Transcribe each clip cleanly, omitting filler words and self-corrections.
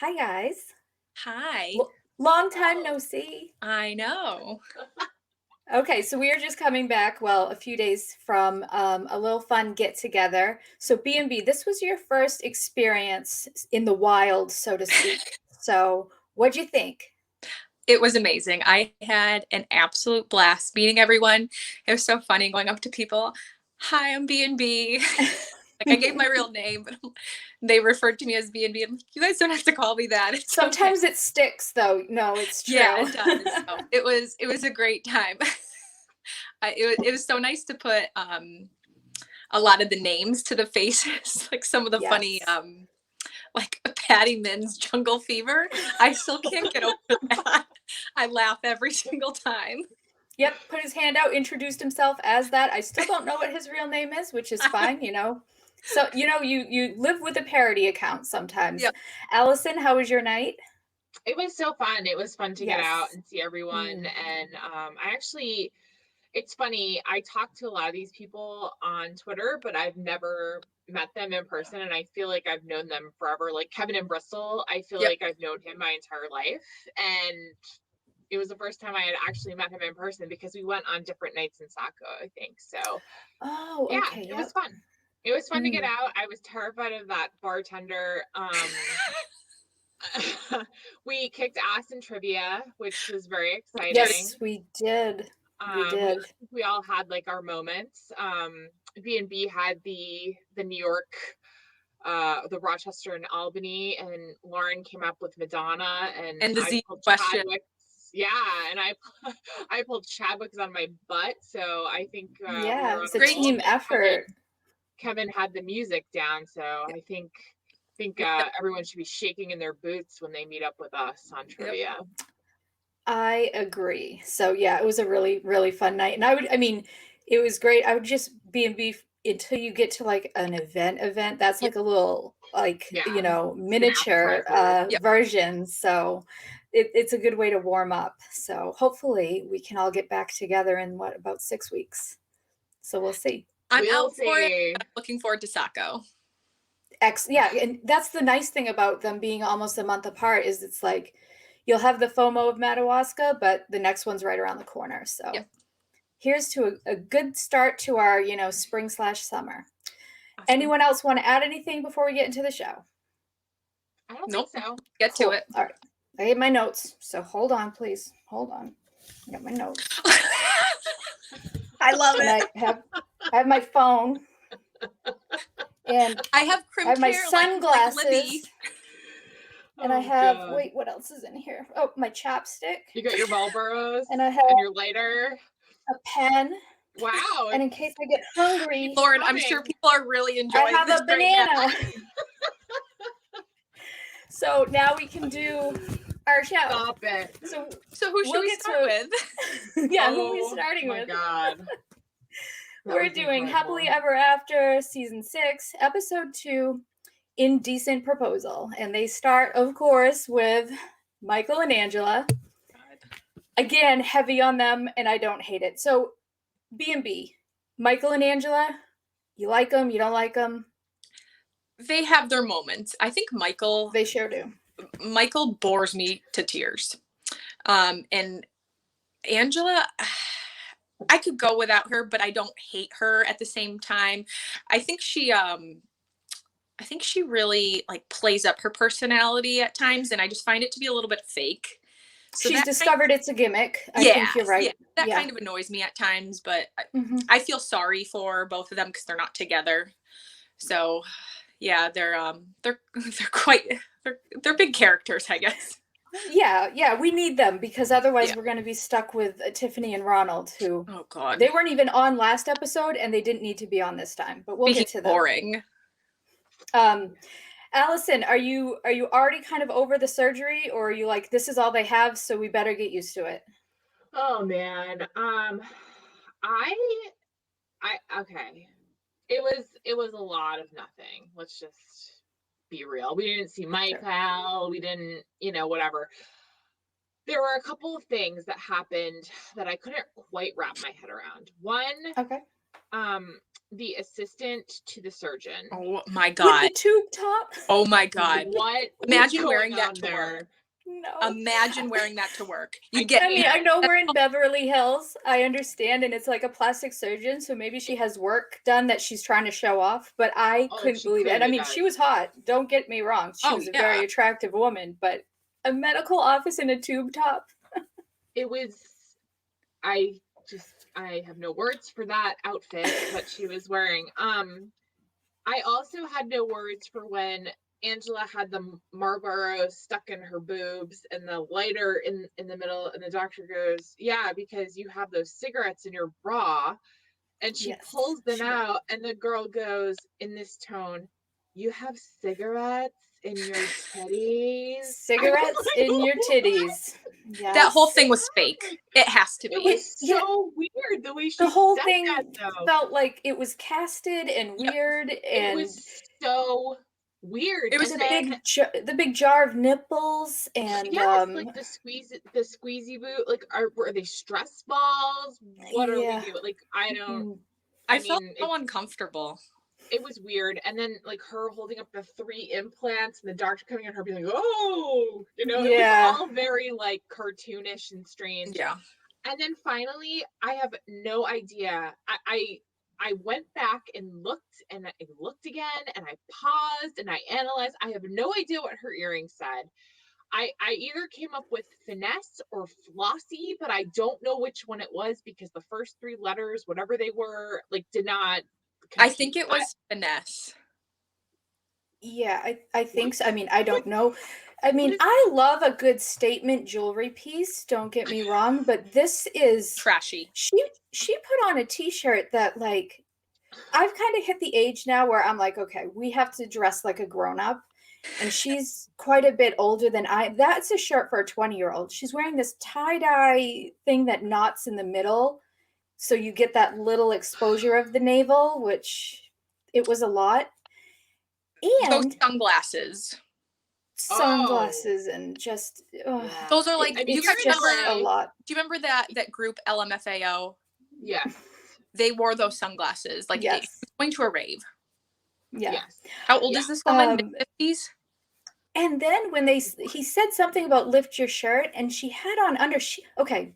Hi, guys. Hi. Long time no see. I know. Okay, so we are just coming back, well, a few days from a little fun get together. So B&B, this was your first experience in the wild, so to speak. So what'd you think? It was amazing. I had an absolute blast meeting everyone. It was so funny going up to people. Hi, I'm B&B. Like I gave my real name, but they referred to me as B&B. I'm like, you guys don't have to call me that. It's okay. Sometimes it sticks, though. No, it's Yeah, true. it does. So it was a great time. It was so nice to put a lot of the names to the faces, like some of the funny Yes. like Patty Minn's Jungle Fever. I still can't get over that. I laugh every single time. Yep, put his hand out, introduced himself as that. I still don't know what his real name is, which is fine. So, you live with a parody account sometimes. Yep. Allison, how was your night? It was so fun. It was fun to get out Yes. and see everyone. Mm. And I actually, it's funny, I talk to a lot of these people on Twitter, but I've never met them in person. And I feel like I've known them forever. Like Kevin in Bristol, I feel Yep. like I've known him my entire life. And it was the first time I had actually met him in person because we went on different nights in Saco, I think. So Oh, yeah, okay, it was yep. fun. It was fun to get Mm. out. I was terrified of that bartender. We kicked ass in trivia, which was very Yes, exciting. we did. We I did. think we all had like our moments. B&B had the New York, the Rochester and Albany, and Lauren came up with Madonna, and And the I Z pulled question. Chadwick's. Yeah, and I I pulled Chadwick's on my butt. So I think we Yeah, were it on was a a Great. roll. team And then effort. Kevin had the music down, so Yep. I think everyone should be shaking in their boots when they meet up with us on Yep. trivia. I agree. So yeah, it was a really, really fun night. And I mean, it was great. I would just be and beef until you get to like an event. That's Yep. like a little like, Yeah, it's an miniature appetizer. Yep. version. So it's a good way to warm up. So hopefully we can all get back together in what, about 6 weeks. So we'll see. I'm We'll out for it. see. I'm looking forward to Saco. Yeah, and that's the nice thing about them being almost a month apart is it's like you'll have the FOMO of Madawaska, but the next one's right around the corner. So Yep. here's to a good start to our, spring/summer. Awesome. Anyone else want to add anything before we get into the show? I don't think Nope. so. Get to Cool. it. All right. I have my notes. So hold on, please. Hold on. I got my notes. I love And it. I have my phone and I have I crimped have my hair like sunglasses Libby. and I Oh have god. wait, what else is in here? Oh, my chapstick You got your Marlboros and I have and your lighter. a pen. Wow, And in case I get hungry, it's Lauren, I'm sure coming. people are really I enjoying have this a right now. banana. So now we can do our show. Stop it. So So who should we'll we get start to with? yeah, who are we Oh starting my with? god. That We're was doing Happily incredible. Ever After season 6, episode 2, Indecent Proposal. And they start, of course, with Michael and Angela. Again, heavy on them, and I don't hate it. So B&B, Michael and Angela, you like them, you don't like them? They have their moments. I think They sure do. Michael bores me to tears. And Angela, I could go without her, but I don't hate her at the same time. I think I think she really like plays up her personality at times, and I just find it to be a little bit fake. So She's that kind discovered it's a gimmick. I yeah, think you're yeah, right. that Yeah. kind of annoys me at times, but Hmm. I feel sorry for both of them because they're not together. So yeah, they're quite they're big characters, I guess. Yeah, we need them because otherwise Yeah. we're going to be stuck with Tiffany and Ronald, who Oh God. they weren't even on last episode and they didn't need to be on this time, but we'll Speaking get to of them. boring, Um, Allison, are you already kind of over the surgery, or are you like this is all they have, so we better get used to it? Oh man. I okay. It was a lot of nothing. Let's just be real. We didn't see Sure. Michael. We didn't, whatever. There were a couple of things that happened that I couldn't quite wrap my head around. One, Okay. um, the assistant to the surgeon. Oh my With God. the tube top. Oh my God. What? Imagine was wearing going that on to there? work. No. Imagine wearing that to work. You'd I get I mean, I can't. know we're in Beverly Hills. I understand, and it's like a plastic surgeon, so maybe she has work done that she's trying to show off, but I Oh, couldn't she believe it. And I clearly mean, does. she was hot. Don't get me wrong. She Oh, was a yeah. very attractive woman, but a medical office in a tube top. It was. I have no words for that outfit that she was wearing. I also had no words for when Angela had the Marlboro stuck in her boobs and the lighter in the middle, and the doctor goes, "Yeah, because you have those cigarettes in your bra." And she Yes, pulls them she- out, and the girl goes in this tone, "You have cigarettes in your titties?" Cigarettes in your titties. Yes. That whole thing was fake. It has to It be. was so weird the way she The whole said thing that, though. felt like it was casted and Yep. weird, It and was so weird. It was and the then the big jar of nipples, and yes, like the squeezy boot. Like, were they stress balls? What are we yeah. doing? Like, I don't. Mm. I I felt mean, so uncomfortable. it was weird. And then like her holding up the 3 implants, and the doctor coming at her being like, "Oh," it Yeah. was all very like cartoonish and strange. Yeah. And then finally, I have no idea. I went back and looked, and I looked again, and I paused and I analyzed. I have no idea what her earring said. I either came up with finesse or flossy, but I don't know which one it was because the first 3 letters, whatever they were, like did not I think compute. it was finesse. Yeah, I think so. I mean, I don't what- know. I mean, is- I love a good statement jewelry piece, don't get me wrong, but this is Trashy. she put on a t-shirt that, like, I've kind of hit the age now where I'm like, okay, we have to dress like a grown-up. And she's quite a bit older than that's a shirt for a 20-year-old. She's wearing this tie-dye thing that knots in the middle, so you get that little exposure of the navel, which it was a lot. Those And sunglasses. sunglasses and just Yeah. Those are like, I mean, you you're guys in remember, LA. a lot. do you remember that group LMFAO? Yes. They wore those sunglasses. Like, Yes. it was going to a rave. Yeah. Yes. How old Yeah. is this woman? Mid-50s? And then when he said something about lift your shirt, and she had on okay,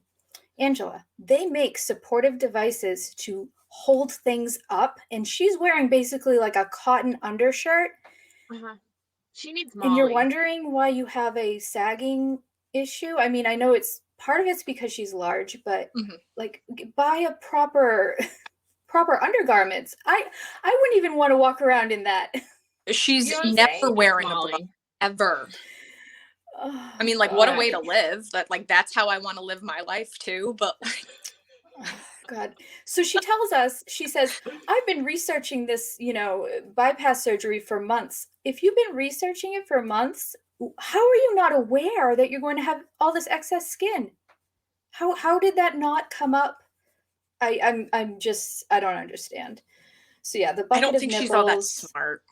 Angela, they make supportive devices to hold things up, and she's wearing basically like a cotton undershirt. Uh-huh. She needs Molly. And you're wondering why you have a sagging issue. I mean, I know it's part of it's because she's large, but like, buy a proper undergarments. I wouldn't even want to walk around in that. She's You know what I'm never saying? wearing a bra, Molly. ever. Oh, I mean, like, what a God. way to live. That's how I want to live my life too. But Oh, God. So she tells us, she says, I've been researching this, bypass surgery for months. If you've been researching it for months, how are you not aware that you're going to have all this excess skin? How did that not come up? I'm just, I don't understand. So yeah, the bucket I don't of think nipples. she's all that smart.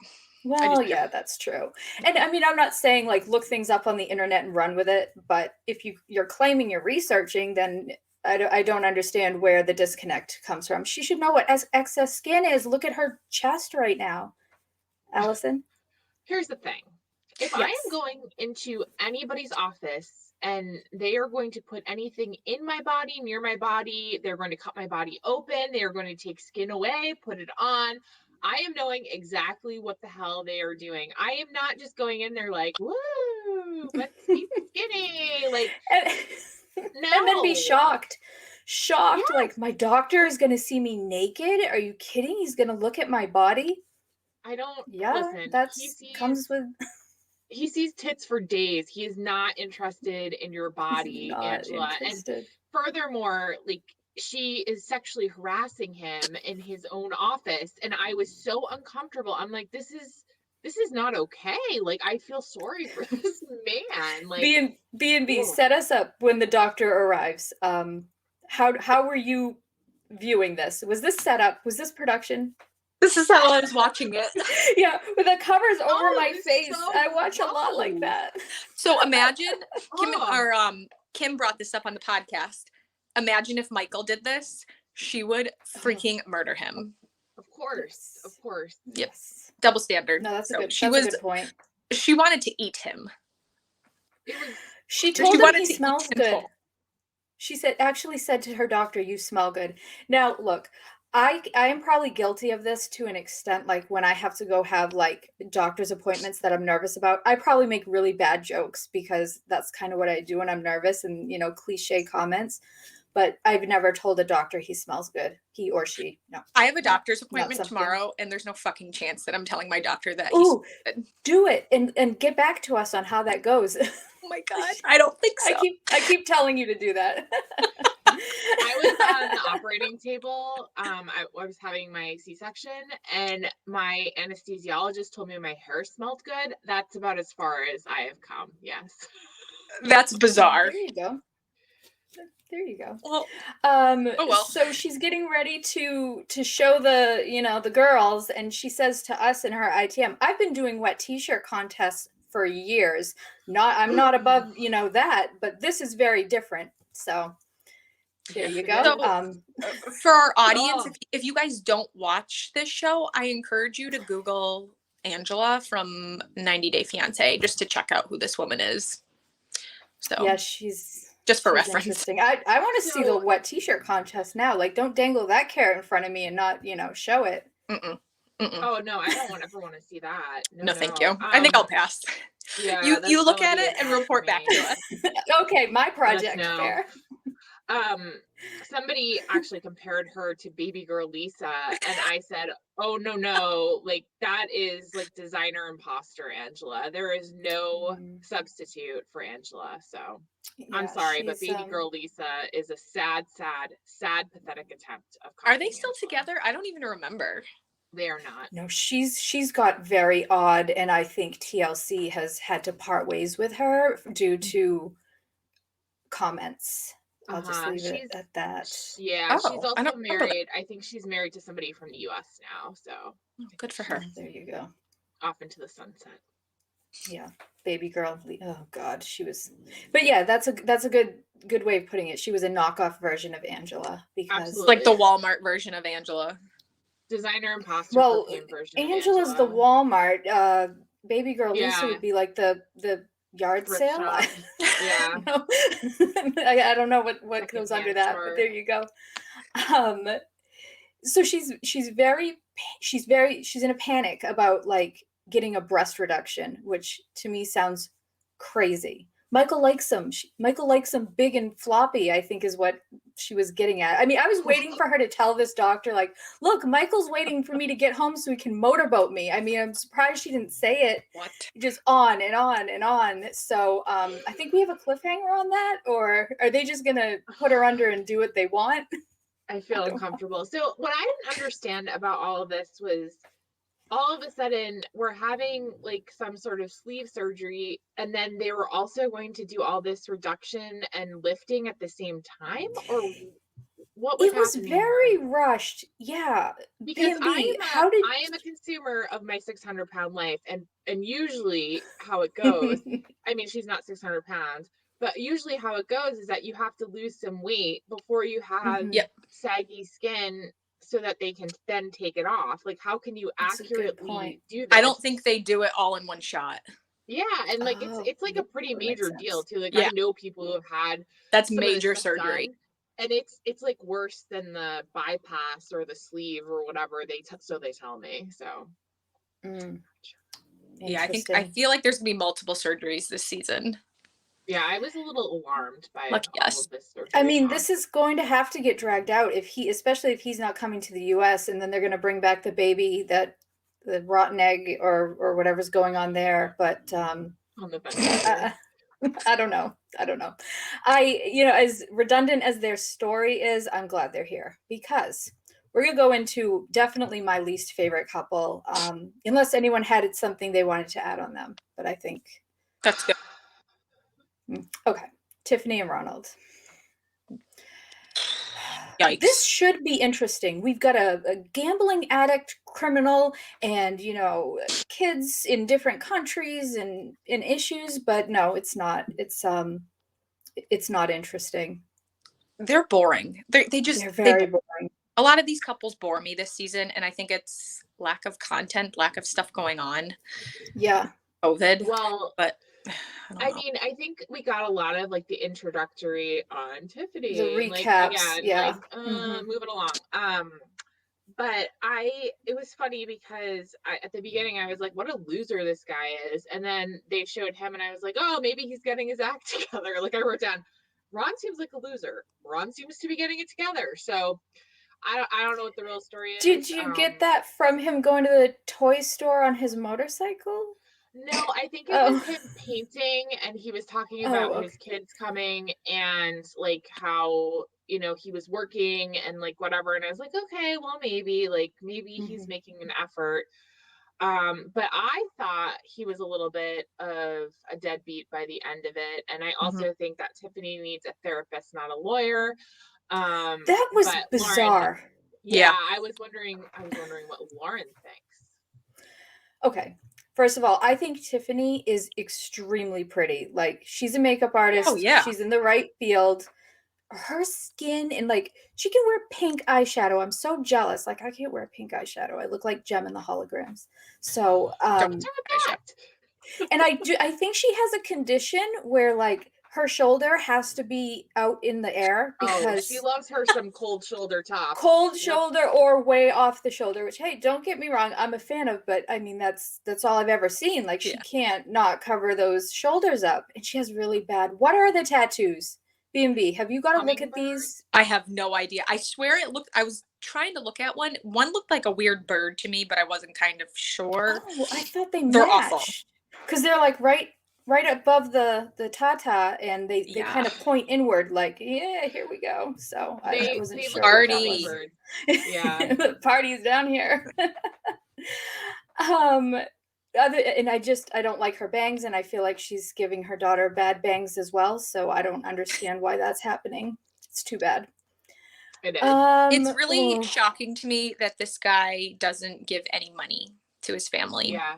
Well, yeah, that's true. And I mean, I'm not saying like look things up on the internet and run with it, but if you're claiming you're researching, then I don't understand where the disconnect comes from. She should know what excess skin is. Look at her chest right now, Allison. Here's the thing. If I Yes. am going into anybody's office and they are going to put anything in my body, near my body, they're going to cut my body open, they are going to take skin away, put it on, I am knowing exactly what the hell they are doing. I am not just going in there like, woo, let's be skinny. Like, no. And then be shocked. Yes. Like, my doctor is going to see me naked? Are you kidding? He's going to look at my body? I don't. Yeah, listen. comes with. He sees tits for days. He is not interested in your body, Not Angela. interested. And furthermore, like, she is sexually harassing him in his own office, and I was so uncomfortable. I'm like, this is not okay. Like, I feel sorry for this man. Like, B&B, ugh. set us up when the doctor arrives. How were you viewing this? Was this set up? Was this production? This is how I was watching it. Yeah, with the covers over Oh, my it's face. so I watch a lot like gross. that. So imagine Oh. Kim brought this up on the podcast. Imagine if Michael did this, she would freaking murder him. Of course. Of course. Yep. Yes. Double standard. No, that's a So good. she That's was. a good point. She wanted to eat him. It was. She She told him wanted he to eat smells him good. whole. She actually said to her doctor, "You smell good." Now, look, I am probably guilty of this to an extent. Like when I have to go have like doctor's appointments that I'm nervous about, I probably make really bad jokes because that's kind of what I do when I'm nervous and cliche comments. But I've never told a doctor he smells good. He or she. No. I have a doctor's appointment something. tomorrow, and there's no fucking chance that I'm telling my doctor that Ooh, he's good. do it and get back to us on how that goes. Oh my god, I don't think so. I keep telling you to do that. I was on the operating table. I was having my C-section, and my anesthesiologist told me my hair smelled good. That's about as far as I have come. Yes. That's bizarre. There you go. There you go. Well, So she's getting ready to show the girls, and she says to us in her ITM, "I've been doing wet t-shirt contests for years. I'm not above that, but this is very different." So there you go. So, for our audience, if you guys don't watch this show, I encourage you to Google Angela from 90 Day Fiancé just to check out who this woman is. So yeah, she's just for reference. Interesting. I want to see the wet t-shirt contest now. Like, don't dangle that carrot in front of me and not show it. Mm-mm. Oh no, I don't ever want to see that. No, thank you. I think I'll pass. Yeah, you look at it and report back to us. Okay, my project. Fair. Somebody actually compared her to baby girl Lisa, and I said, "Oh no, like that is like designer imposter Angela. There is no substitute for Angela." So yeah, I'm sorry, but baby girl Lisa is a sad, pathetic attempt of. Are they still together? I don't even remember. They are not. No, she's got very odd, and I think TLC has had to part ways with her due to comments. I'll just leave it at that. Yeah, she's also married. I think she's married to somebody from the US now. So good for her. There you go. Off into the sunset. Yeah, baby girl. Oh God, she was. But yeah, that's a good way of putting it. She was a knockoff version of Angela because like the Walmart version of Angela. Designer imposter version. Angela's of the Walmart. Baby girl Lisa would be like the yard thrift sale. shop. Yeah. I don't know what goes under that, but there you go. So she's in a panic about like getting a breast reduction, which to me sounds crazy. Michael likes them. Michael likes them big and floppy, I think is what she was getting at. I mean, I was waiting for her to tell this doctor, like, look, Michael's waiting for me to get home so he can motorboat me. I mean, I'm surprised she didn't say it. What? Just on and on and on. So I think we have a cliffhanger on that, or are they just going to put her under and do what they want? I feel uncomfortable. So what I didn't understand about all of this was all of a sudden we're having like some sort of sleeve surgery, and then they were also going to do all this reduction and lifting at the same time, or what was happening? It was very rushed. Yeah. Because I am a consumer of my 600-pound life, and usually how it goes, I mean, she's not 600 pounds, but usually how it goes is that you have to lose some weight before you have saggy skin, so that they can then take it off. Like, how can you accurately do this? I don't think they do it all in one shot. Yeah, and like it's like a pretty major deal too. Like I know people who have had that's major surgery, and it's like worse than the bypass or the sleeve or whatever so they tell me. So yeah, I feel like there's gonna be multiple surgeries this season. Yeah, I was a little alarmed by all of this surgery. I mean, this is going to have to get dragged out especially if he's not coming to the US, and then they're going to bring back the baby, the rotten egg or whatever's going on there. But on the I don't know. As redundant as their story is, I'm glad they're here because we're going to go into definitely my least favorite couple, unless anyone had something they wanted to add on them. But I think that's good. Okay, Tiffany and Ronald. Yikes. This should be interesting. We've got a gambling addict criminal and, kids in different countries and in issues, but no, it's not. It's not interesting. They're boring. They're very boring. a lot of these couples bore me this season, and I think it's lack of content, lack of stuff going on. Yeah. COVID. Well, But I don't know. mean, I think we got a lot of like the introductory on Tiffany, The and, like, recaps, again, yeah. like moving along. But it was funny because at the beginning I was like, what a loser this guy is. And then they showed him and I was like, oh, maybe he's getting his act together. Like I wrote down, Ron seems like a loser. Ron seems to be getting it together. So I don't know what the real story is. Did you get that from him going to the toy store on his motorcycle? No, I think it was him painting, and he was talking about okay. his kids coming and like how, he was working and like whatever. And I was like, okay, well, maybe he's making an effort. But I thought he was a little bit of a deadbeat by the end of it. And I also think that Tiffany needs a therapist, not a lawyer. That was but bizarre. Lauren, yeah, I was wondering what Lauren thinks. Okay. First of all, I think Tiffany is extremely pretty. Like, she's a makeup artist. Oh, yeah. She's in the right field. Her skin and like she can wear pink eyeshadow. I'm so jealous. Like I can't wear pink eyeshadow. I look like Gem in the Holograms. So Don't and I think she has a condition where like her shoulder has to be out in the air because she loves her some cold shoulder top. Cold shoulder or way off the shoulder, which, hey, don't get me wrong, I'm a fan of, but I mean that's all I've ever seen. Like she can't not cover those shoulders up, and she has really bad. What are the tattoos? B&B, have you got to look at these? I have no idea. I swear I was trying to look at one. One looked like a weird bird to me, but I wasn't kind of sure. Oh, I thought they're awful. Because they're like right above the tata, and they kind of point inward, like, yeah, here we go. So I wasn't sure. Party. Yeah. The party's down here. And I don't like her bangs, and I feel like she's giving her daughter bad bangs as well. So I don't understand why that's happening. It's too bad. It is. It's really shocking to me that this guy doesn't give any money to his family. Yeah.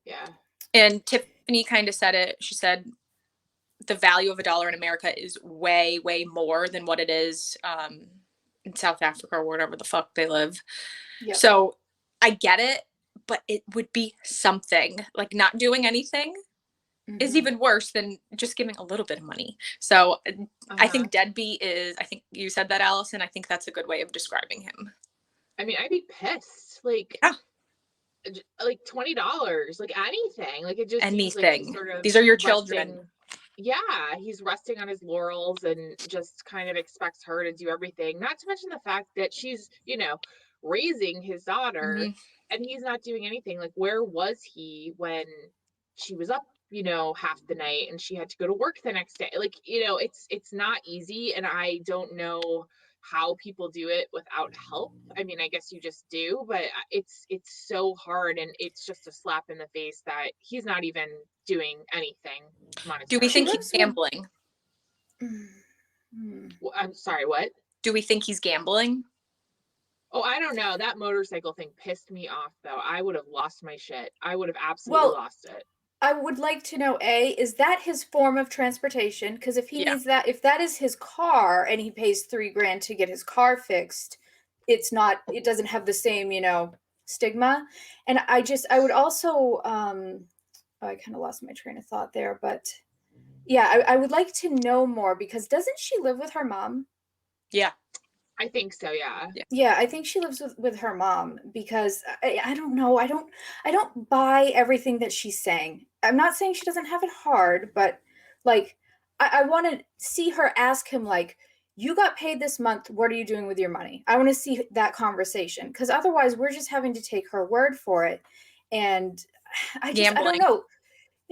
Yeah. And Tiffany kind of said it. She said the value of $1 in America is way, way more than what it is in South Africa or wherever the fuck they live. Yep. So I get it. But it would be something. Like not doing anything is even worse than just giving a little bit of money. So I think deadbeat is, I think you said that, Allison. I think that's a good way of describing him. I mean, I'd be pissed. Like, like $20, like anything. Like it just anything. Like sort of these are your children. Yeah, he's resting on his laurels and just kind of expects her to do everything. Not to mention the fact that she's, raising his daughter. And he's not doing anything. Like, where was he when she was up, half the night and she had to go to work the next day? Like, it's not easy. And I don't know how people do it without help. I mean, I guess you just do, but it's so hard. And it's just a slap in the face that he's not even doing anything monetarily. Do we think he's gambling? I'm sorry, what? Do we think he's gambling? Oh, I don't know. That motorcycle thing pissed me off, though. I would have lost my shit. I would have absolutely lost it. I would like to know, is that his form of transportation? Because if he needs that, if that is his car and he pays $3,000 to get his car fixed, it doesn't have the same, stigma. And I would also, I kind of lost my train of thought there, but yeah, I would like to know more because doesn't she live with her mom? Yeah. I think so, yeah. Yeah, I think she lives with her mom because I don't know. I don't buy everything that she's saying. I'm not saying she doesn't have it hard, but like I want to see her ask him like, you got paid this month, what are you doing with your money? I want to see that conversation because otherwise we're just having to take her word for it. And I don't know.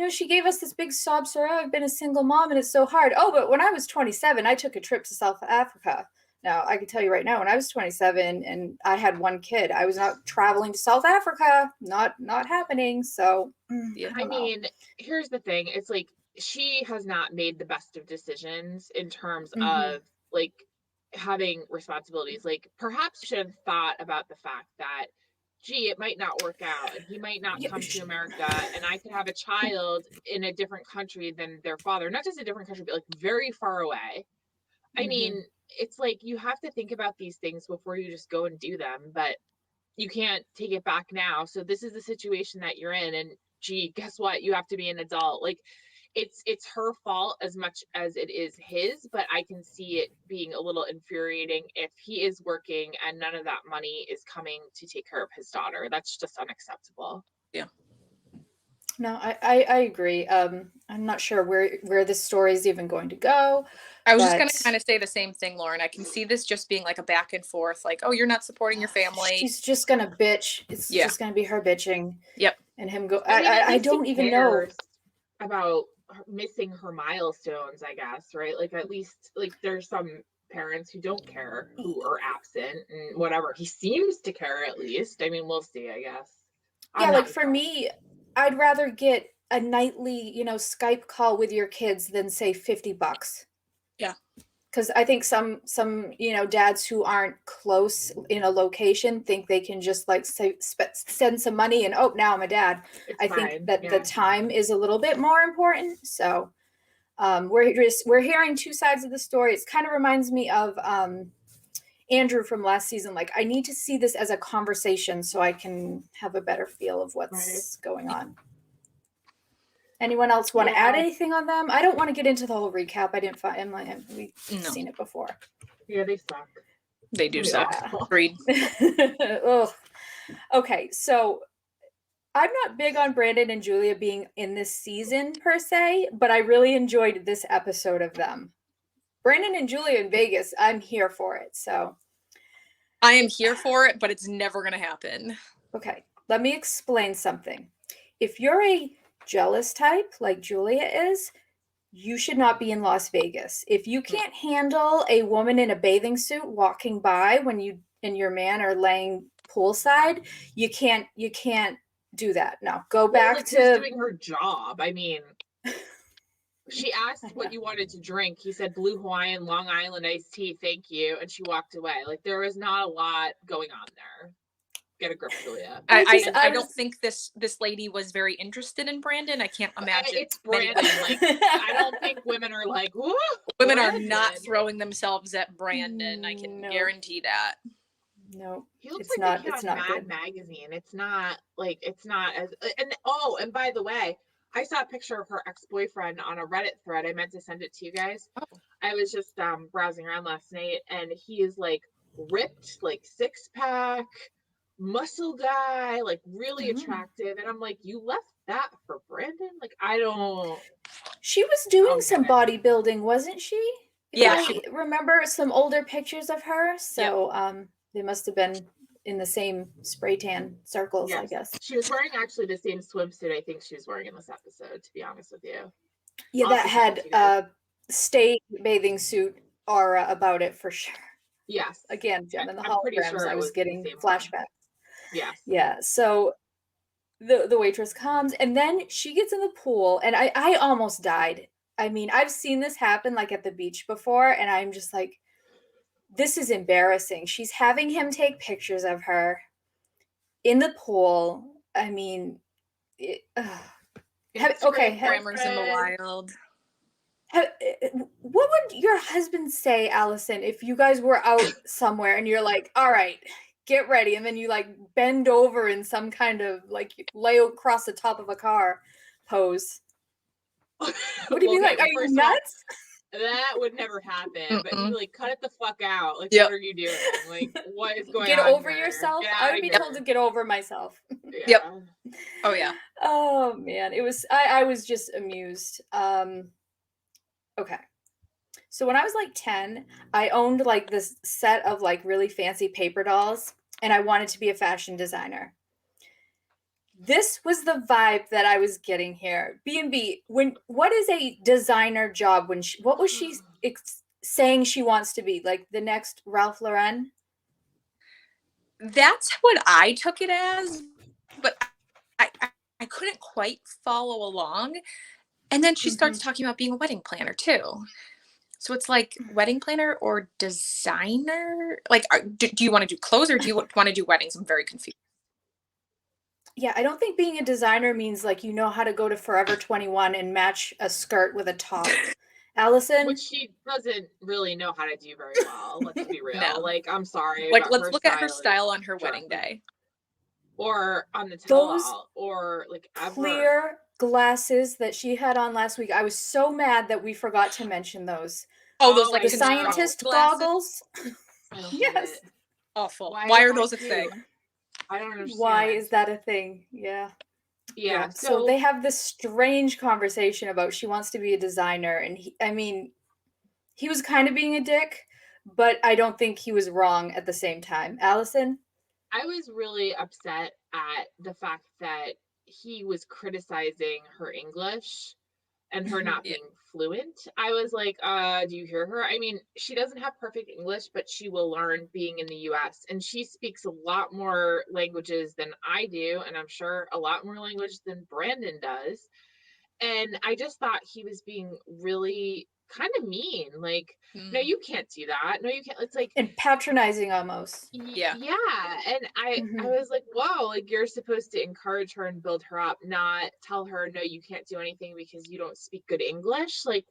She gave us this big sob story. I've been a single mom and it's so hard. Oh, but when I was 27, I took a trip to South Africa. Now, I can tell you right now, when I was 27 and I had one kid, I was not traveling to South Africa, not happening. So, I mean, here's the thing. It's like she has not made the best of decisions in terms of like having responsibilities. Like perhaps she should have thought about the fact that, gee, it might not work out and he might not come to America and I could have a child in a different country than their father, not just a different country, but like very far away. I mean, it's like you have to think about these things before you just go and do them, but you can't take it back now. So this is the situation that you're in, and gee, guess what? You have to be an adult. Like it's her fault as much as it is his, but I can see it being a little infuriating if he is working and none of that money is coming to take care of his daughter. That's just unacceptable. Yeah. No, I agree. I'm not sure where this story is even going to go. I was just going to kind of say the same thing, Lauren. I can see this just being like a back and forth, like, oh, you're not supporting your family. She's just going to bitch. It's just going to be her bitching. Yep. And him go, I mean, I don't even know about missing her milestones, I guess, right? Like, at least, like, there's some parents who don't care, who are absent and whatever. He seems to care, at least. I mean, we'll see, I guess. Yeah, like for me, I'd rather get a nightly, Skype call with your kids than say $50. Yeah. Because I think some dads who aren't close in a location think they can just like send some money and now I'm a dad. I think that the time is a little bit more important. So we're hearing two sides of the story. It kind of reminds me of Andrew from last season. Like, I need to see this as a conversation so I can have a better feel of what's going on. Anyone else want to add anything on them? I don't want to get into the whole recap. I didn't find we've seen it before. Yeah, they suck. They do suck. Agreed. Okay, so I'm not big on Brandon and Julia being in this season per se, but I really enjoyed this episode of them. Brandon and Julia in Vegas, I'm here for it. So I am here for it, but it's never going to happen. Okay, let me explain something. If you're a jealous type like Julia is, you should not be in Las Vegas. If you can't handle a woman in a bathing suit walking by when you and your man are laying poolside, you can't do that. No, go back to doing her job. I mean, she asked what you wanted to drink. He said Blue Hawaiian, Long Island iced tea, thank you, and she walked away. Like, there was not a lot going on there. Get a grip, Julia. I don't think this lady was very interested in Brandon. I can't imagine. It's Brandon. Like, I don't think women are like, whoa. Women are not throwing themselves at Brandon. I can guarantee that. No, he looks like it's not Mad Magazine. It's not as. And by the way, I saw a picture of her ex-boyfriend on a Reddit thread. I meant to send it to you guys. Oh. I was just browsing around last night, and he is like ripped, like 6-pack. Muscle guy, like really attractive, and I'm like, you left that for Brandon? Like, I don't. She was doing some bodybuilding, wasn't she? Yeah, I remember some older pictures of her. So they must have been in the same spray tan circles, I guess. She was wearing actually the same swimsuit I think she was wearing in this episode, to be honest with you. Yeah, that had state bathing suit aura about it for sure. Yes. Again, Jen, in the holograms, sure I was getting flashbacks. Yes. Yeah. So the waitress comes and then she gets in the pool and I almost died. I mean, I've seen this happen like at the beach before, and I'm just like, this is embarrassing. She's having him take pictures of her in the pool. I mean, Grammars in the wild. What would your husband say, Allison, if you guys were out somewhere and you're like, all right, get ready, and then you like bend over in some kind of like lay across the top of a car pose? Would he be like, are you nuts? That would never happen. But you like, cut it the fuck out. Like, what are you doing? Like, what is going on? Get over yourself. I would be told to get over myself. Yeah. Yep. Oh yeah. Oh man, it was. I was just amused. Okay. So when I was like 10, I owned like this set of like really fancy paper dolls, and I wanted to be a fashion designer. This was the vibe that I was getting here. B&B, what is a designer job? What was she saying she wants to be? Like the next Ralph Lauren? That's what I took it as, but I couldn't quite follow along. And then she starts talking about being a wedding planner too. So it's like wedding planner or designer? Like, do you want to do clothes or do you want to do weddings? I'm very confused. Yeah, I don't think being a designer means like you know how to go to Forever 21 and match a skirt with a top Allison, Which she doesn't really know how to do very well. Let's be real. No. Like, I'm sorry, Like, but let's her look at her is style on her dressy. wedding day. Or on the those tell-all, or like ever. clear glasses that she had on last week, I was so mad that we forgot to mention those. Oh, those Oh, like The I know. scientist glasses. goggles. I don't get Yes. it. Awful. Why Why is are that those a cute? thing? I don't understand. Why is that a thing? Yeah. Yeah. So So they have this strange conversation about she wants to be a designer, and he was kind of being a dick, but I don't think he was wrong at the same time. Allison? I was really upset at the fact that he was criticizing her English and her not Yeah. being fluent. I was like, do you hear her? I mean, she doesn't have perfect English, but she will learn being in the US. And she speaks a lot more languages than I do. And I'm sure a lot more language than Brandon does. And I just thought he was being really kind of mean. Like, no, you can't do that. No, you can't. It's like, And patronizing almost. Yeah. yeah. And I Mhm. was like, whoa, like you're supposed to encourage her and build her up, not tell her, no, you can't do anything because you don't speak good English. Like,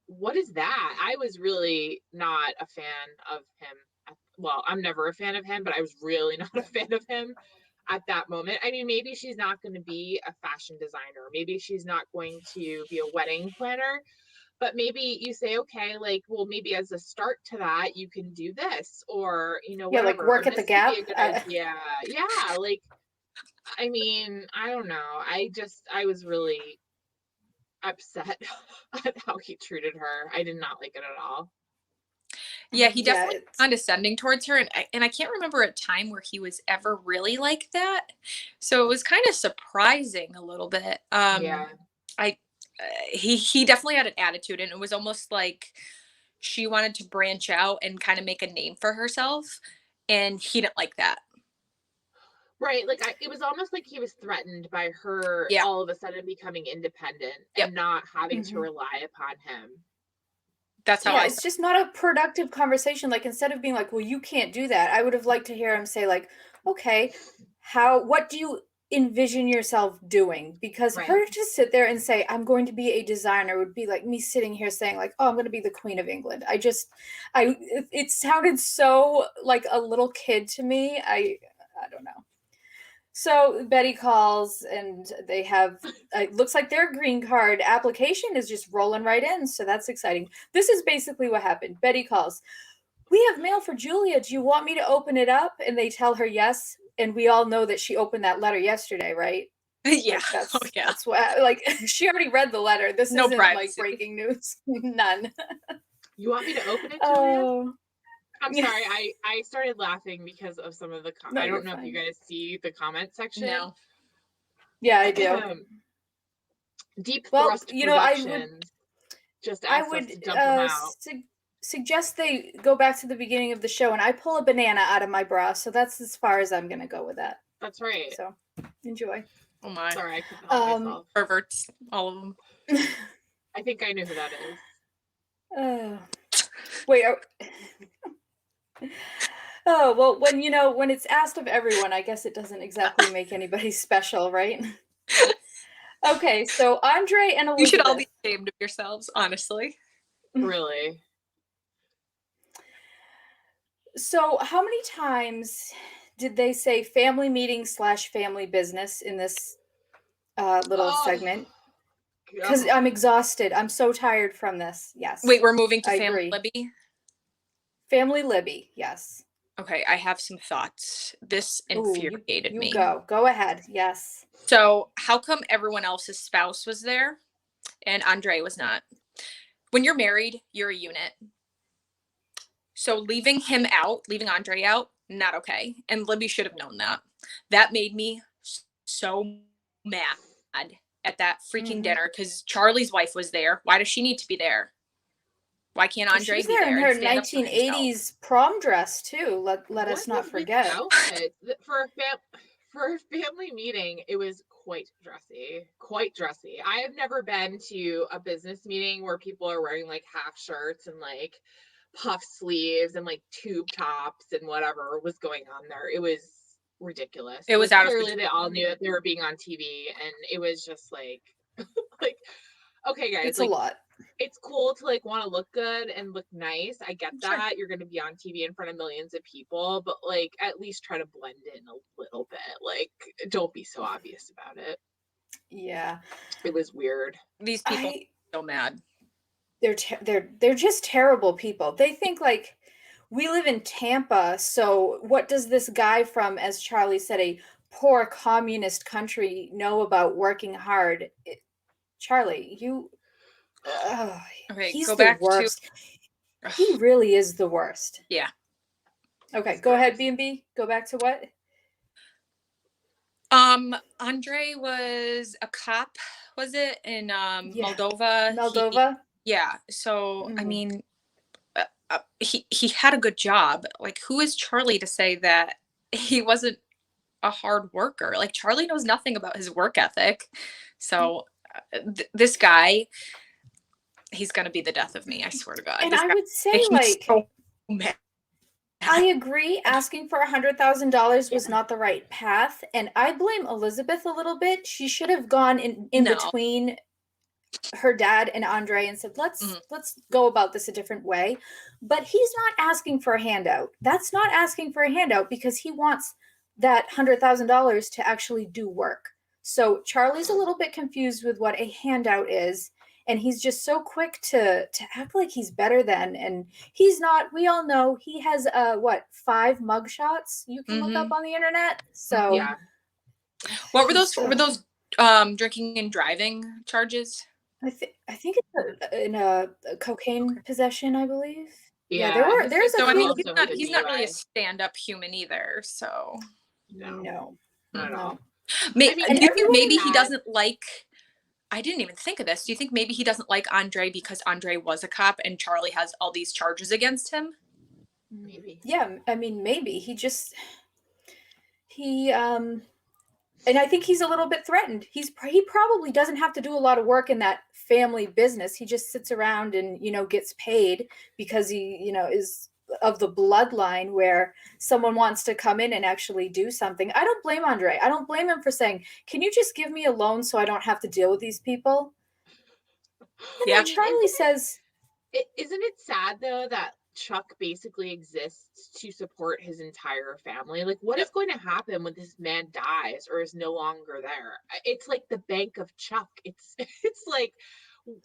what is that? I was really not a fan of him. Well, I'm never a fan of him, but I was really not a fan of him at that moment. I mean, maybe she's not going to be a fashion designer. Maybe she's not going to be a wedding planner, but maybe you say, okay, like, well, maybe as a start to that, you can do this, or, you know, Yeah, like whatever, or work at the this could be Gap. a good idea. Yeah. Like, I mean, I don't know. I was really upset at how he treated her. I did not like it at all. Yeah, he Yeah, definitely condescending towards her, and I can't remember a time where he was ever really like that. So it was kind of surprising a little bit. Yeah. I he definitely had an attitude, and it was almost like she wanted to branch out and kind of make a name for herself, and he didn't like that. Right. Like, it was almost like he was threatened by her Yeah. all of a sudden becoming independent Yep. and not having to Mhm. rely upon him. That's how Yeah, I it's felt. just not a productive conversation. Like instead of being like, "Well, you can't do that," I would have liked to hear him say like, "Okay, what do you envision yourself doing?" Because Right. her to sit there and say, "I'm going to be a designer," would be like me sitting here saying like, "Oh, I'm going to be the Queen of England." It sounded so like a little kid to me. I don't know. So Betty calls and they have it looks like their green card application is just rolling right in, so that's exciting. This is basically what happened. Betty calls. We have mail for Julia. Do you want me to open it up? And they tell her yes, and we all know that she opened that letter yesterday, right? Yeah. Like Oh yeah. that's what like she already read the letter. This No isn't like privacy. breaking news. None. You want me to open it, Julia? Oh, I'm yeah. sorry. I started laughing because of some of the No, I you're don't know if you fine. guys see the comment section. No. Yeah, I do. Deep Well, Thrust you know, Productions just I asked us would to dump them out. suggest they go back to the beginning of the show and I pull a banana out of my bra. So that's as far as I'm going to go with that. That's right. So enjoy. Oh my. Sorry, I couldn't help myself. Perverts, all of them. I think I know who that is. Wait. Oh, well, when it's asked of everyone, I guess it doesn't exactly make anybody special, right? Okay, so Andre and Elizabeth. You should all be ashamed of yourselves, honestly. Really? So, how many times did they say family meeting / family business in this little segment? Because I'm exhausted. I'm so tired from this. Yes. Wait, we're moving to I Family agree. Libby? Family Libby. Yes. Okay, I have some thoughts. This infuriated you me. Go ahead. Yes. So, how come everyone else's spouse was there and Andre was not? When you're married, you're a unit. So, leaving Andre out, not okay. And Libby should have known that. That made me so mad at that freaking dinner because Charlie's wife was there. Why does she need to be there? Why can't Andre She's be there in there her and stand up for himself? 1980s prom dress too. Let us not forget. Outfit for a family meeting, it was quite dressy. Quite dressy. I have never been to a business meeting where people are wearing like half shirts and like puff sleeves and like tube tops and whatever was going on there. It was ridiculous. It was out of clearly control. they all knew that they were being on TV, and it was just like like, okay guys, It's like, a lot. it's cool to like want to look good and look nice. I get Sure. that. You're going to be on TV in front of millions of people, but like at least try to blend in a little bit. Like, don't be so obvious about it. Yeah. It was weird. These people are so mad. They're just terrible people. They think like we live in Tampa, so what does this guy from, as Charlie said, a poor communist country know about working hard? Charlie, you Okay, he's go the back worst. to. He really is the worst. Yeah. Okay, It's go ahead, gross. B&B. Go back to what? Andre was a cop, was it, in Yeah. Moldova? Moldova? Yeah. So I Mhm. mean, he had a good job. Like, who is Charlie to say that he wasn't a hard worker? Like, Charlie knows nothing about his work ethic. So this guy, he's gonna be the death of me. I swear to God. And This I guy would say, makes me like, so mad. I agree. Asking for $100,000 was not the right path, and I blame Elizabeth a little bit. She should have gone in No. between her dad and Andre and said, let's go about this a different way. But he's not asking for a handout. That's not asking for a handout because he wants that $100,000 to actually do work. So Charlie's a little bit confused with what a handout is, and he's just so quick to act like he's better than, and he's not. We all know he has 5 mugshots you can look up on the internet. So Yeah. What were those? Were those drinking and driving charges? I think it's in a cocaine possession, I believe. Yeah, Yeah, there's So a I mean, few. he's not really a stand-up human either. So No, not at all. maybe, and do you think everyone maybe he had- doesn't like? I didn't even think of this. Do you think maybe he doesn't like Andre because Andre was a cop and Charlie has all these charges against him? Maybe. Yeah, I mean, maybe and I think he's a little bit threatened. He probably doesn't have to do a lot of work in that family business. He just sits around and gets paid because he is of the bloodline where someone wants to come in and actually do something. I don't blame Andre. I don't blame him for saying, "Can you just give me a loan so I don't have to deal with these people?" And Yeah. then Charlie says, Isn't it sad though that Chuck basically exists to support his entire family? Like, what is going to happen when this man dies or is no longer there? It's like the bank of Chuck. It's like,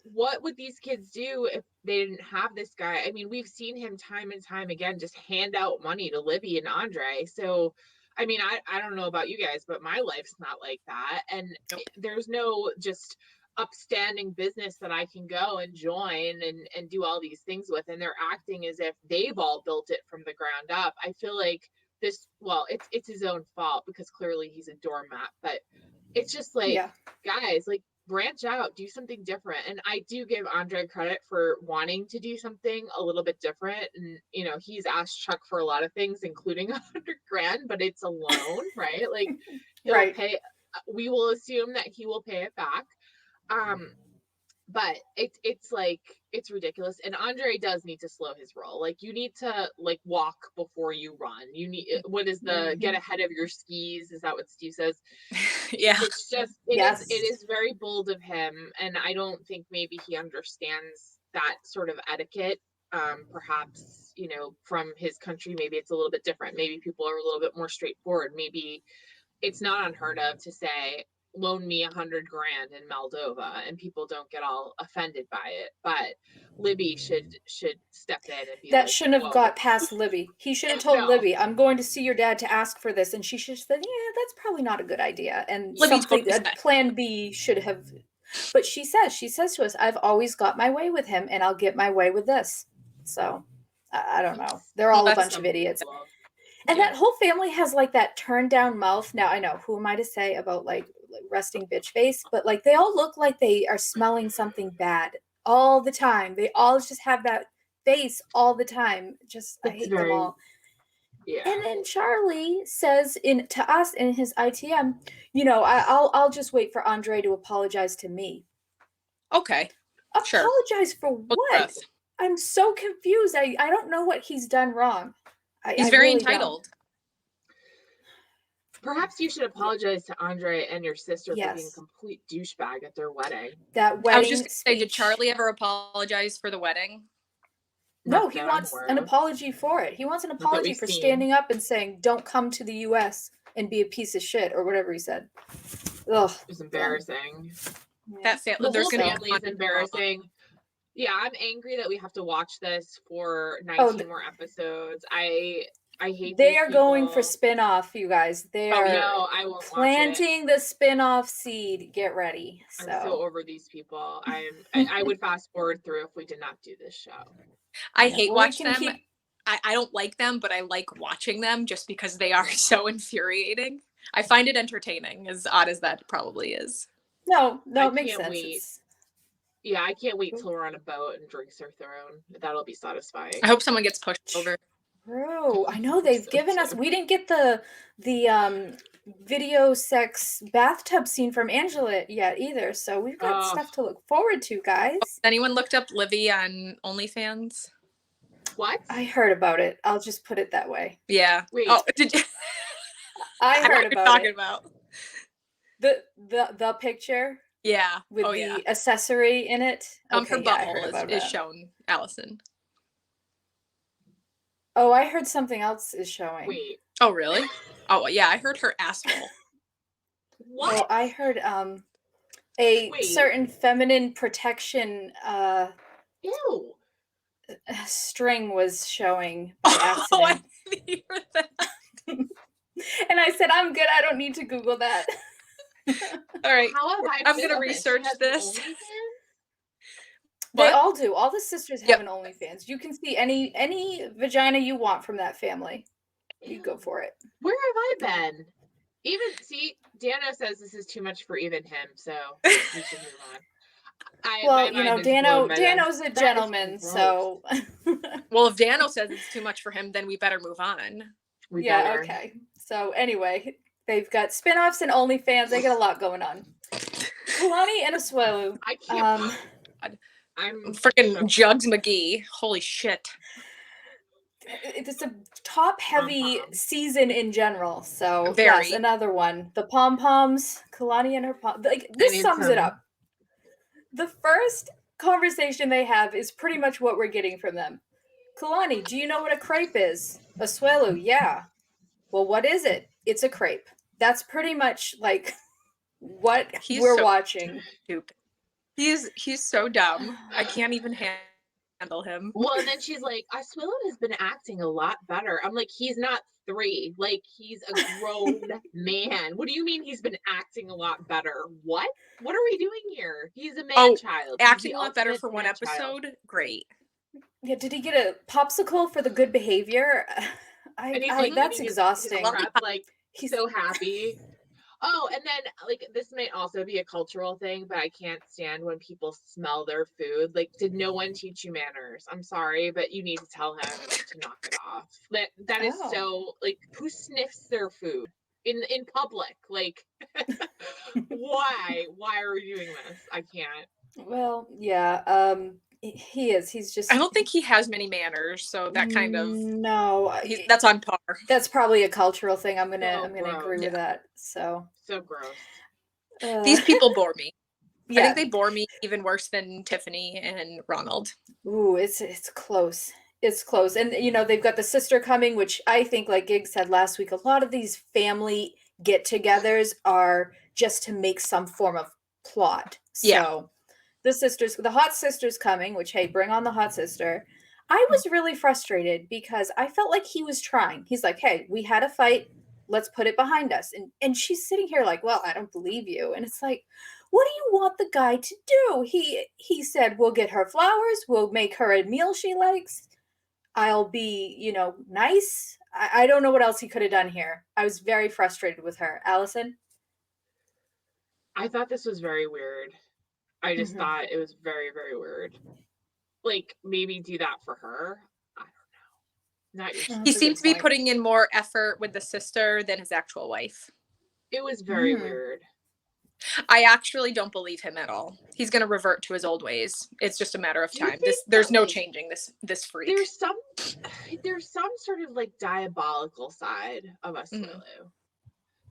what would these kids do if they didn't have this guy? I mean, we've seen him time and time again just hand out money to Libby and Andre. So I mean, I don't know about you guys, but my life's not like that. And there's no just upstanding business that I can go and join and do all these things with. And they're acting as if they've all built it from the ground up. I feel like it's his own fault because clearly he's a doormat, but it's just like, guys, like, branch out, do something different. And I do give Andre credit for wanting to do something a little bit different. And, he's asked Chuck for a lot of things, including $100,000, but it's a loan, right? Like, he'll pay, we will assume that he will pay it back. But it's like, it's ridiculous. And Andre does need to slow his roll. Like, you need to like walk before you run. You need, what is the get ahead of your skis? Is that what Steve says? Yeah. It's just, it is very bold of him. And I don't think maybe he understands that sort of etiquette. Perhaps, from his country, maybe it's a little bit different. Maybe people are a little bit more straightforward. Maybe it's not unheard of to say, loan me $100,000 in Moldova, and people don't get all offended by it. But Libby should step in and be that like, shouldn't have got past Libby. He should have told Libby, "I'm going to see your dad to ask for this," and she should have said, "Yeah, that's probably not a good idea." And plan B should have. But she says to us, "I've always got my way with him, and I'll get my way with this." So I don't know. They're all a bunch of idiots. And that whole family has like that turned down mouth. Now I know, who am I to say about like resting bitch face, but like they all look like they are smelling something bad all the time. They all just have that face all the time. I hate them all. Yeah. And then Charlie says to us in his ITM, I'll just wait for Andre to apologize to me. Okay. Apologize for what? I'm so confused. I don't know what he's done wrong. He's very entitled. Perhaps you should apologize to Andre and your sister for being a Yes. complete douchebag at their wedding. That I was wedding just gonna say, did speech. Charlie ever apologize for the wedding? No, Not he that I'm wants aware an of. apology for it. He wants an that apology we've for seen. standing up and saying, "Don't come to the U.S. and be a piece of shit," or whatever he said. Ugh. It's embarrassing. That The there's whole gonna family be is embarrassing. Yeah, I'm angry that we have to watch this for Oh, 19 more episodes. I hate They these are going for people. spin-off, you guys. They Oh, are yeah. No, I won't watch it. planting the spin-off seed. Get ready. I'm so over these people. I would fast forward through if we did not do this show. I Yeah, hate well, we watch can them. keep- I don't like them, but I like watching them just because they are so infuriating. I find it entertaining, as odd as that probably is. No, I it makes can't sense. wait. It's- Yeah, I can't wait till we're on a boat and drinks are thrown. That'll be satisfying. I hope someone gets pushed over. True. I know they've So given us. true. We didn't get the video sex bathtub scene from Angela yet either. So we've got Ugh. stuff to look forward to, guys. Has anyone looked up Livy on OnlyFans? What? I heard about it. I'll just put it that way. Yeah. Wait. Oh, did you? I know what heard you're about talking it. about. The picture Yeah. with Oh, the yeah. accessory in it. Her Okay, yeah, I heard butthole about is that. shown, Allison. Oh, I heard something else is showing. Wait. Oh, really? Oh, yeah. I heard her asshole. What? Oh, I heard a Wait. certain feminine protection Ew. string was showing by Oh, I accident. didn't hear that. And I said, I'm good. I don't need to Google that. All right. How have I I'm missed gonna this? research She has this. OnlyFans? They What? all do. All the sisters have Yep. an OnlyFans. You can see any vagina you want from that family. You go for it. Where have I been? Even see, Dano says this is too much for even him, so we should move on. Well, you know, Dano's a That is gentleman, gross. so Well, if Dano says it's too much for him, then we better move on. We yeah, better. okay. So anyway, they've got spin-offs and OnlyFans. They got a lot going on. Kalani and Asuelu. I can't. I'm Freaking shook. Jugs McGee. Holy shit. It's a top-heavy Pom-pom. season in general. So Very. yes, another one. The pom-poms, Kalani and her pom. Like I this need sums it some. up. The first conversation they have is pretty much what we're getting from them. Kalani, do you know what a crepe is? Asuelu, yeah. Well, what is it? It's a crepe. That's pretty much like what He's we're so watching. Stupid. He's so dumb. I can't even handle him. Well, and then she's like, Asuelu has been acting a lot better. I'm like, he's not 3. Like, he's a grown man. What do you mean he's been acting a lot better? What? What are we doing here? He's a man child. He's Acting the a lot better ultimate for one man-child. episode. Great. Yeah, did he get a popsicle for the good behavior? And he's like That's eating his exhausting. crap, like He's so happy. Oh, and then like this might also be a cultural thing, but I can't stand when people smell their food. Like, did no one teach you manners? I'm sorry, but you need to tell him to knock it off. That is Oh. so like, who sniffs their food in public? Like, why? Why are we doing this? I can't. Well, yeah. He is. He's just. I don't think he has many manners, so that kind of No. that's on par. That's probably a cultural thing. I'm gonna So agree gross. with that. So gross. These people bore me. yeah. I think they bore me even worse than Tiffany and Ronald. Ooh, it's close. It's close. And you know, they've got the sister coming, which I think, like Gig said last week, a lot of these family get-togethers are just to make some form of plot. Yeah. So the hot sister's coming, which, hey, bring on the hot sister. I was really frustrated because I felt like he was trying. He's like, hey, we had a fight. Let's put it behind us. And she's sitting here like, well, I don't believe you. And it's like, what do you want the guy to do? He said, we'll get her flowers. We'll make her a meal she likes. I'll be, you know, nice. I don't know what else he could have done here. I was very frustrated with her. Allison? I thought this was very weird. I just Mhm. thought it was very, very weird. Like, maybe do that for her. I don't know. Not your That's He a seems good to be point. putting in more effort with the sister than his actual wife. It was very Mm. weird. I actually don't believe him at all. He's going to revert to his old ways. It's just a matter of Do you time. think There's that, no like, changing this freak. There's some sort of like diabolical side of Asuelu.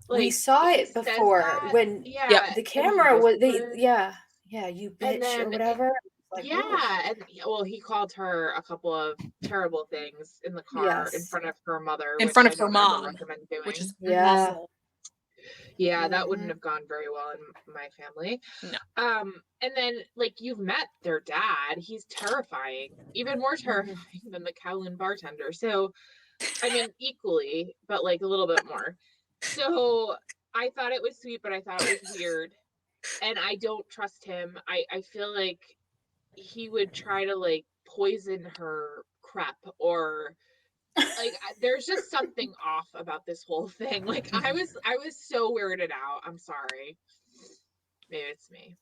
we saw he it says before that, when yeah, the and he camera was whispers, you and bitch or then whatever. Like, oof. yeah, and well, he called her a couple of terrible things in the car in Yes. front of her mother, In which front I of her don't ever mom, recommend which doing. is Yeah. awful. Yeah, that wouldn't Mhm. have gone very well in my family. No. And then like you've met their dad, he's terrifying, even more Mhm. terrifying than the Kowloon bartender. So, I mean, equally, but like a little bit more. So I thought it was sweet, but I thought it was weird. And I don't trust him. I feel like he would try to like poison her crap or like there's just something off about this whole thing. Like I was so weirded out. I'm sorry. Maybe it's me.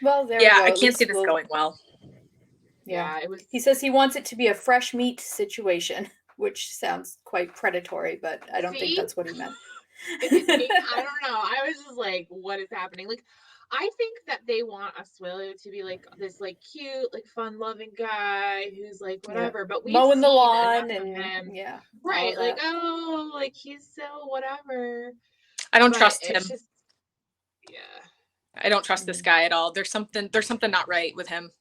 Well, there we Yeah, go. I At can't see least this going well. yeah. Yeah, it was. He says he wants it to be a fresh meat situation, which sounds quite predatory, but I don't think See, that's what he meant. if it's me, I don't know. I was just like, what is happening? Like, I think that they want Asuelo to be like this, like cute, like fun-loving guy who's like Yeah. whatever. But we've Mowing the seen enough lawn of and him, all right? of Like, that. oh, like he's so whatever. I don't But trust it's him. just, yeah. I don't trust this guy at all. There's something not right with him.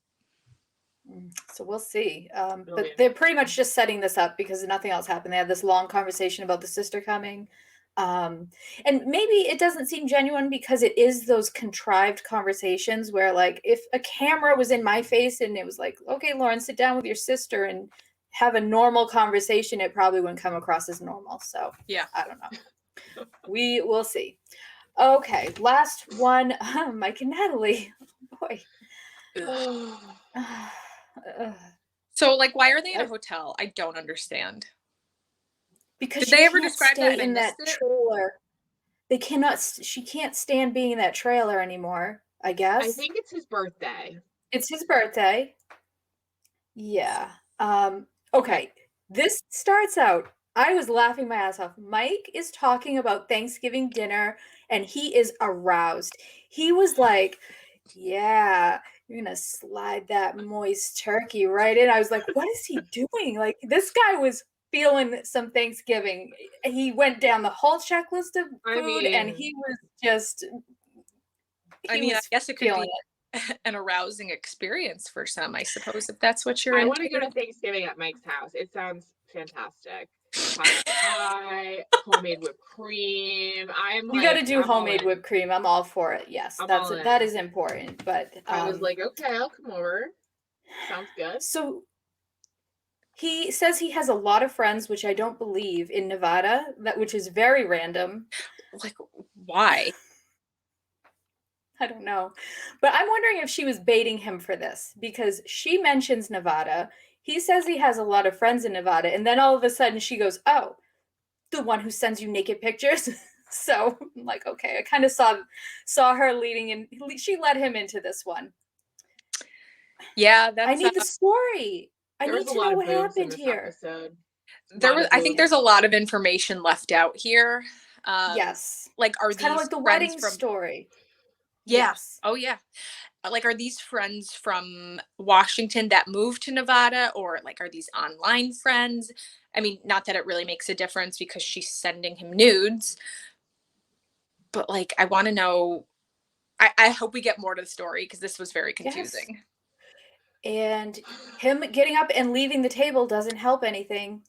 So we'll see. It'll be But they're pretty interesting. much just setting this up because nothing else happened. They had this long conversation about the sister coming. And maybe it doesn't seem genuine because it is those contrived conversations where, like, if a camera was in my face and it was like, okay, Lauren, sit down with your sister and have a normal conversation, it probably wouldn't come across as normal. So, Yeah. I don't know. We will see. Okay, last one. Mike and Natalie. Boy. So, like, why are they in a hotel? I don't understand. Because Did she they ever can't describe that stay and I in that missed it? trailer. They cannot. She can't stand being in that trailer anymore. I guess. I think it's his birthday. It's his birthday. Yeah. Okay. This starts out. I was laughing my ass off. Mike is talking about Thanksgiving dinner and he is aroused. He was like, yeah, you're gonna slide that moist turkey right in. I was like, what is he doing? Like, this guy was feeling some Thanksgiving. He went down the whole checklist of food and he was just I mean, I guess it could feeling be it. an arousing experience for some, I suppose, if that's what you're I into. want to go to Thanksgiving at Mike's house. It sounds fantastic. Pots pie, homemade whipped cream. You got to do homemade whipped cream. I'm all for it. Yes, that is important. But I was like, okay, I'll come over. Sounds good. So he says he has a lot of friends, which I don't believe, in Nevada. Which is very random. Like, why? I don't know, but I'm wondering if she was baiting him for this because she mentions Nevada. He says he has a lot of friends in Nevada, and then all of a sudden she goes, "Oh, the one who sends you naked pictures." So I'm like, okay, I kind of saw her leading in. She led him into this one. Yeah, that's. I need the story. I need to know what happened here. I think there's a lot of information left out here. Yes. Like, are it's these kind of like the wedding story? Yeah. Yes. Oh, yeah. Like, are these friends from Washington that moved to Nevada, or like, are these online friends? I mean, not that it really makes a difference because she's sending him nudes, but like, I want to know. I hope we get more to the story because this was very confusing. Yes. And him getting up and leaving the table doesn't help anything.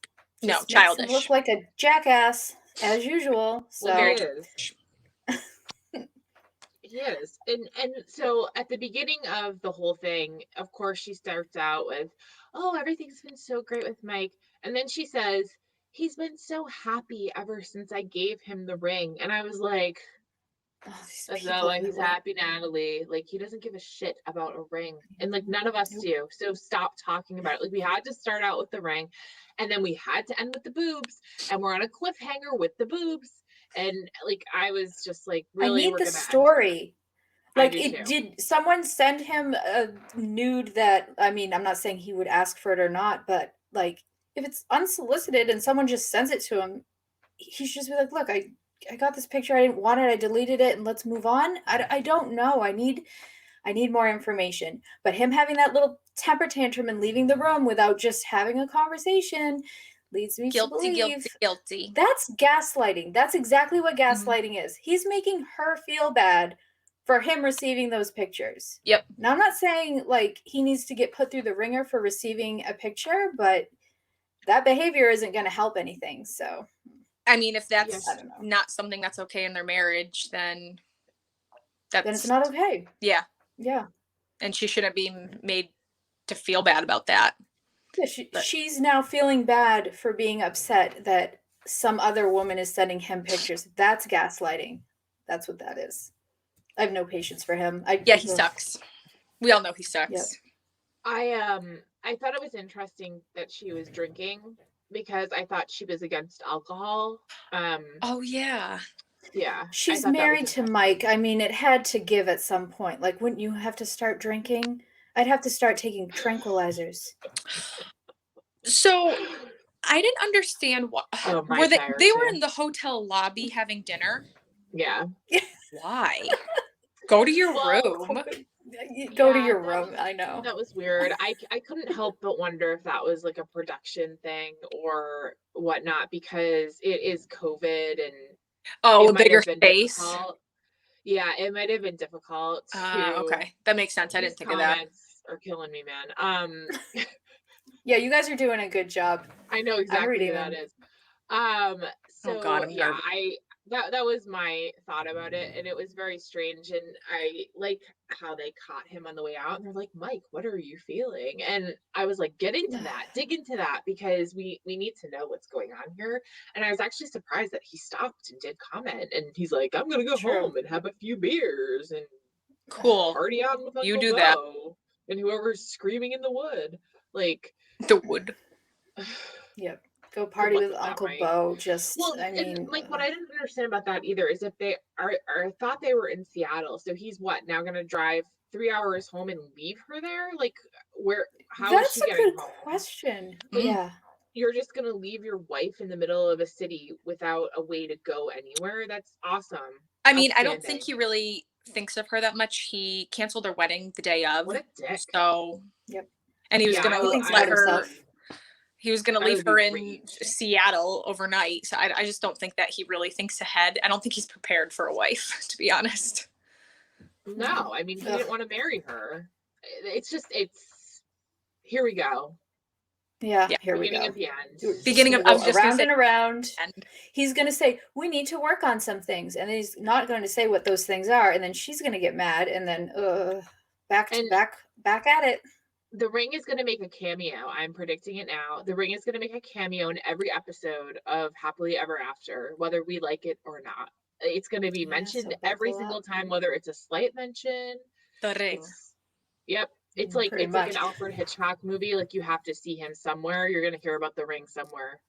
No, Just childish. makes him look like a jackass as usual. So well, he is. He is. And so at the beginning of the whole thing, of course, she starts out with, "Oh, everything's been so great with Mike." And then she says, "He's been so happy ever since I gave him the ring." And I was like, that's not why he's happy, Natalie. Like, he doesn't give a shit about a ring. And like, none of us do. So stop talking about it. Like, we had to start out with the ring and then we had to end with the boobs. And we're on a cliffhanger with the boobs. And like, I was just like, really, I need the story. Like, did someone send him a nude that, I mean, I'm not saying he would ask for it or not, but like, if it's unsolicited and someone just sends it to him, he should just be like, look, I got this picture, I didn't want it, I deleted it, and let's move on. I don't know. I need more information. But him having that little temper tantrum and leaving the room without just having a conversation, leads me to Guilty, believe guilty, guilty. that's gaslighting. That's exactly what gaslighting is. He's making her feel bad for him receiving those pictures. Yep. Now, I'm not saying like he needs to get put through the ringer for receiving a picture, but that behavior isn't going to help anything. So, I mean, if that's Yes. I don't know. not something that's okay in their marriage, then Then it's not okay. Yeah. Yeah. And she shouldn't be made to feel bad about that. Yeah, she's now feeling bad for being upset that some other woman is sending him pictures. That's gaslighting. That's what that is. I have no patience for him. He sucks. We all know he sucks. Yep. I thought it was interesting that she was drinking because I thought she was against alcohol. Oh yeah. Yeah. She's married to Mike. I mean, it had to give at some point. Like, wouldn't you have to start drinking? I'd have to start taking tranquilizers. So I didn't understand what they were in the hotel lobby having dinner. Yeah. Why? Go to your room. Go to your room. I know. That was weird. I couldn't help but wonder if that was like a production thing or whatnot because it is COVID and a bigger space. Yeah, it might have been difficult to okay. That makes sense. I didn't think of that. Are killing me, man. Yeah, you guys are doing a good job. I know exactly who that is. So oh God, yeah, that was my thought about it, and it was very strange. And I like how they caught him on the way out, and they're like, "Mike, what are you feeling?" And I was like, "Get into that, dig into that, because we need to know what's going on here." And I was actually surprised that he stopped and did comment, and he's like, "I'm gonna go home and have a few beers and cool party on with Uncle you do Bo that, and whoever's screaming in the wood, like the wood." Yep. Go party with Uncle Bo. I mean, like what I didn't understand about that either is if they are I thought they were in Seattle, so he's what now going to drive 3 hours home and leave her there? Like how is she getting home? That's a good question. Yeah. You're just going to leave your wife in the middle of a city without a way to go anywhere? That's awesome. I mean, I don't think he really thinks of her that much. He canceled their wedding the day of. What a dick. So, yep. And he was going to let her. He was going to leave her in Seattle overnight. So I just don't think that he really thinks ahead. I don't think he's prepared for a wife, to be honest. No, I mean, he didn't want to marry her. It's here we go. Yeah, here we go. Beginning of the end. Beginning of, I was just around and around. He's going to say, we need to work on some things. And then he's not going to say what those things are. And then she's going to get mad. And then back at it. The Ring is going to make a cameo. I'm predicting it now. The Ring is going to make a cameo in every episode of Happily Ever After, whether we like it or not. It's going to be mentioned every single time, whether it's a slight mention. The Ring. It's like an Alfred Hitchcock movie. Like you have to see him somewhere. You're going to hear about the Ring somewhere.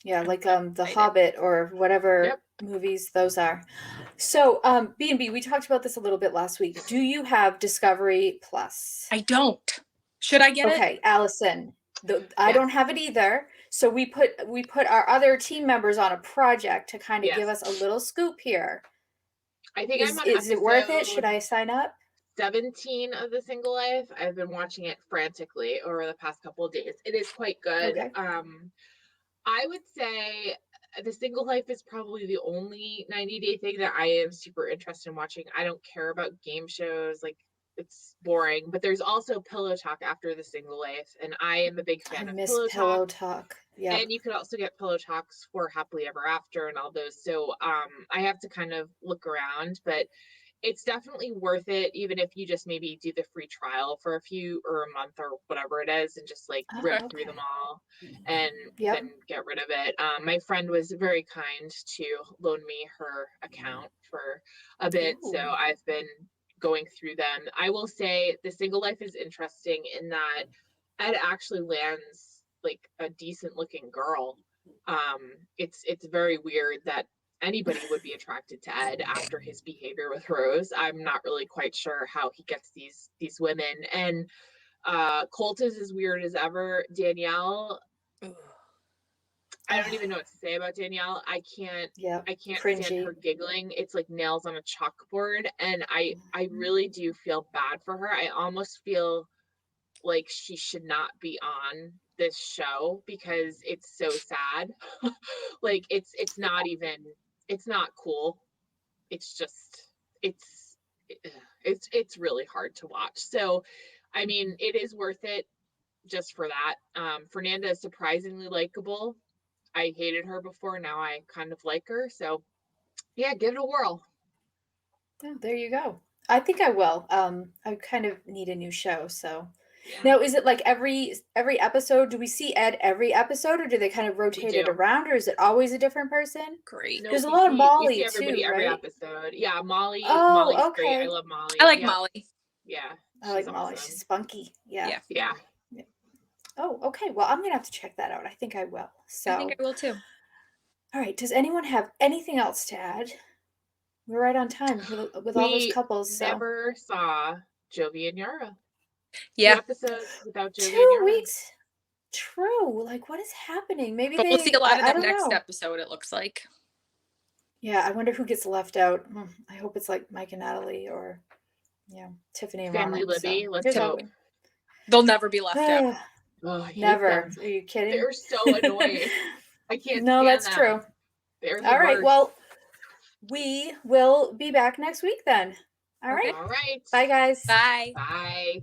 Yeah, like The Hobbit or whatever movies those are. So B&B, we talked about this a little bit last week. Do you have Discovery Plus? I don't. Should I get it? Okay, Allison. I don't have it either. So we put our other team members on a project to kind of give us a little scoop here. I think is it worth it? Should I sign up? 17 of The Single Life. I've been watching it frantically over the past couple of days. It is quite good. Okay. I would say The Single Life is probably the only 90-day thing that I am super interested in watching. I don't care about game shows. Like, it's boring. But there's also Pillow Talk after The Single Life. And I am a big fan of Pillow Talk. Yeah. And you could also get Pillow Talks for Happily Ever After and all those. So I have to kind of look around. But it's definitely worth it, even if you just maybe do the free trial for a month or whatever it is, and just like rip through them all and then get rid of it. My friend was very kind to loan me her account for a bit. Ooh. So I've been going through them. I will say The Single Life is interesting in that Ed actually lands like a decent looking girl. It's very weird that anybody would be attracted to Ed after his behavior with Rose. I'm not really quite sure how he gets these women. And Colt is as weird as ever. Danielle, I don't even know what to say about Danielle. I can't stand her giggling. It's like nails on a chalkboard. And I really do feel bad for her. I almost feel like she should not be on this show because it's so sad. Like it's not even, it's not cool. It's just it's really hard to watch. So I mean, it is worth it just for that. Fernanda is surprisingly likable. I hated her before, now I kind of like her. So yeah, give it a whirl. Oh, there you go. I think I will. I kind of need a new show, so. Yeah, Now, is it like every episode? Do we see Ed every episode, or do they kind of we rotate it do. around, or is it always a different person? Great. No, There's a lot of we Molly see everybody too, every right? episode. Yeah, Molly's Oh, great. I okay. love Molly. I like Yep. Molly. Yeah, I she's like Molly. awesome. She's spunky. Yeah. Yeah. Yeah. Oh, okay. Well, I'm gonna have to check that out. I think I will. I So, think I will too. all right. Does anyone have anything else to add? We're right on time with all those We couples. So never saw Jovi and Yara. 2 Yeah. episodes without Jovi and 2 Yara. weeks. True. Like, what is happening? Maybe But we'll see a lot of I that don't next know. episode, it looks like. Yeah, I wonder who gets left out. I hope it's like Mike and Natalie or Tiffany and Family Ronald. Libby. So Let's there's hope. always- They'll never be left out. Oh, I hate Never. them. Are you kidding? They're so annoying. I can't No, stand that's them. true. They're the All right. worst. Well, we will be back next week then. All right. Okay. All right. Bye, guys. Bye. Bye.